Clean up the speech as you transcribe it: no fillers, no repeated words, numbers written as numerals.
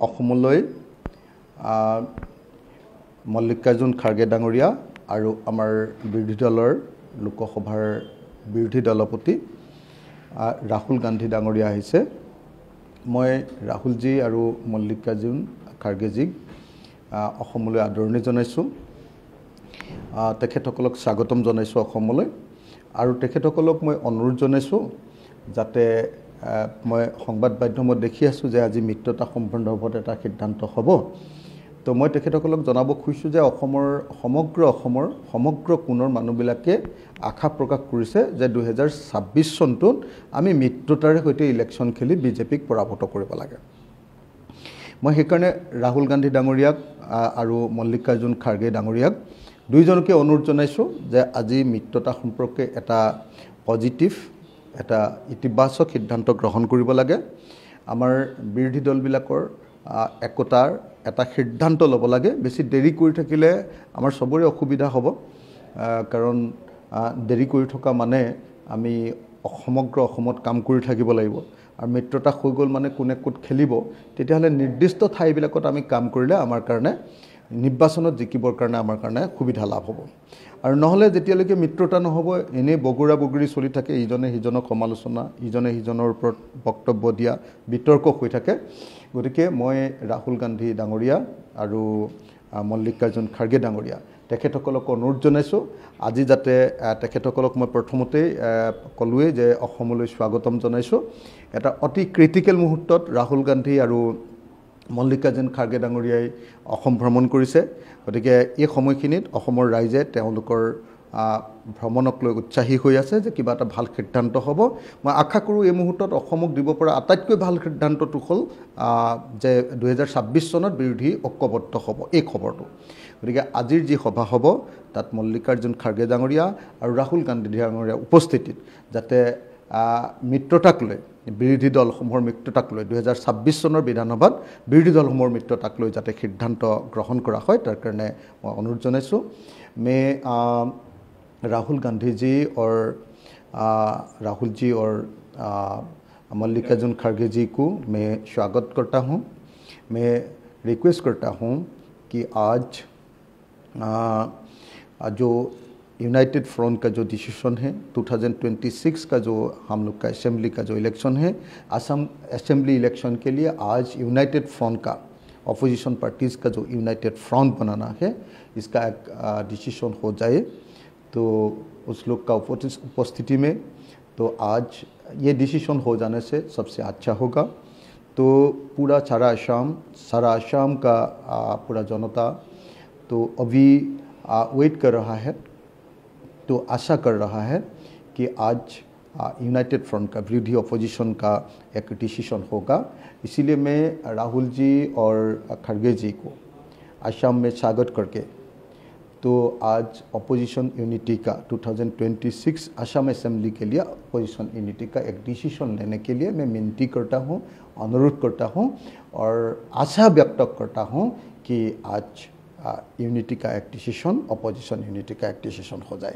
অসমলৈ মল্লিকাৰ্জুন খাৰ্গে ডাঙৰীয়া আৰু আমাৰ বিৰোধী দলৰ লোকসভাৰ বিৰোধী দলপতি ৰাহুল গান্ধী ডাঙৰীয়া আহিছে। মই ৰাহুলজী আৰু মল্লিকাৰ্জুন খাৰ্গেজীক অসমলৈ আদৰণি জনাইছোঁ। তেখেতসকলক স্বাগতম জনাইছোঁ অসমলৈ আৰু তেখেতসকলক মই অনুৰোধ জনাইছোঁ যাতে মই সংবাদ মাধ্যমত দেখি আছোঁ যে আজি মিত্ৰতা সম্বন্ধত এটা সিদ্ধান্ত হ'ব। তো মই তেখেতসকলক জনাব খুজিছোঁ যে সমগ্ৰ কোণৰ মানুহবিলাকে আশা প্ৰকাশ কৰিছে যে 2026 চনটোত আমি মিত্ৰতাৰে সৈতে ইলেকশ্যন খেলি বিজেপিক পৰাভূত কৰিব লাগে। মই সেইকাৰণে ৰাহুল গান্ধী ডাঙৰীয়াক আৰু মল্লিকাৰ্জুন খাৰ্গে ডাঙৰীয়াক দুইজনকে অনুৰোধ জনাইছোঁ যে আজি মিত্ৰতা সম্পৰ্কে এটা পজিটিভ এটা ইতিবাচক সিদ্ধান্ত গ্ৰহণ কৰিব লাগে। আমাৰ বিৰোধী দলবিলাকৰ একতাৰ এটা সিদ্ধান্ত ল'ব লাগে। বেছি দেৰি কৰি থাকিলে আমাৰ সবৰে অসুবিধা হ'ব, কাৰণ দেৰি কৰি থকা মানে আমি সমগ্ৰ অসমত কাম কৰি থাকিব লাগিব আৰু মিত্ৰতা হৈ গ'ল মানে কোনে ক'ত খেলিব, তেতিয়াহ'লে নিৰ্দিষ্ট ঠাইবিলাকত আমি কাম কৰিলে আমাৰ কাৰণে নিৰ্বাচনত জিকিবৰ কাৰণে আমাৰ কাৰণে সুবিধা লাভ হ'ব। আৰু নহ'লে যেতিয়ালৈকে মিত্ৰতা নহ'ব এনেই বগুৰা বগুৰি চলি থাকে, ইজনে সিজনক সমালোচনা, ইজনে সিজনৰ ওপৰত বক্তব্য দিয়া, বিতৰ্ক হৈ থাকে। গতিকে মই ৰাহুল গান্ধী ডাঙৰীয়া আৰু মল্লিকাৰ্জুন খাৰ্গে ডাঙৰীয়া তেখেতসকলক অনুৰোধ জনাইছোঁ আজি যাতে তেখেতসকলক মই প্ৰথমতেই ক'লোৱেই যে অসমলৈ স্বাগতম জনাইছোঁ। এটা অতি ক্ৰিটিকেল মুহূৰ্তত ৰাহুল গান্ধী আৰু মল্লিকাৰ্জুন খাৰ্গে ডাঙৰীয়াই অসম ভ্ৰমণ কৰিছে। গতিকে এই সময়খিনিত অসমৰ ৰাইজে তেওঁলোকৰ ভ্ৰমণক লৈ উৎসাহী হৈ আছে যে কিবা এটা ভাল সিদ্ধান্ত হ'ব। মই আশা কৰোঁ এই মুহূৰ্তত অসমক দিব পৰা আটাইতকৈ ভাল সিদ্ধান্তটো হ'ল যে 2026 চনত বিৰোধী ঐক্যবদ্ধ হ'ব এই খবৰটো। গতিকে আজিৰ যি সভা হ'ব তাত মল্লিকাৰ্জুন খাৰ্গে ডাঙৰীয়া আৰু ৰাহুল গান্ধী ডাঙৰীয়া উপস্থিতিত যাতে মিত্ৰতাক লৈ বিৰোধী দলসমূহৰ মিত্ৰতাক লৈ 2026 চনৰ বিধানসভাত বিৰোধী দলসমূহৰ মিত্ৰতাক লৈ যাতে সিদ্ধান্ত গ্ৰহণ কৰা হয় তাৰ কাৰণে মই অনুৰোধ জনাইছোঁ। राहुल गांधी जी और मल्लिकार्जुन खड़गे जी को मैं स्वागत करता हूं। मैं रिक्वेस्ट करता हूं कि आज जो यूनाइटेड फ्रंट का जो डिसीजन है 2026 का जो हम लोग का असेंबली का जो इलेक्शन है, असम असेंबली इलेक्शन के लिए आज यूनाइटेड फ्रंट का अपोजिशन पार्टीज़ का जो यूनाइटेड फ्रंट बनाना है इसका एक डिसीजन हो जाए तो उस लोग का उपस्थिति में तो आज ये डिसीजन हो जाने से सबसे अच्छा होगा। तो पूरा सारा आसाम का पूरा जनता तो अभी वेट कर रहा है, तो आशा कर रहा है कि आज यूनाइटेड फ्रंट का विरोधी अपोजिशन का एक डिसीजन होगा। इसीलिए मैं राहुल जी और खड़गे जी को आसाम में स्वागत करके तो आज अपोजिशन यूनिटी का 2026 असम असेंबली के लिए अपोजिशन यूनिटी का एक डिसीजन लेने के लिए मैं विनती करता हूँ, अनुरोध करता हूँ और आशा व्यक्त करता हूँ कि आज यूनिटी का एक डिसीजन अपोजिशन यूनिटी का एक डिसीजन हो जाए।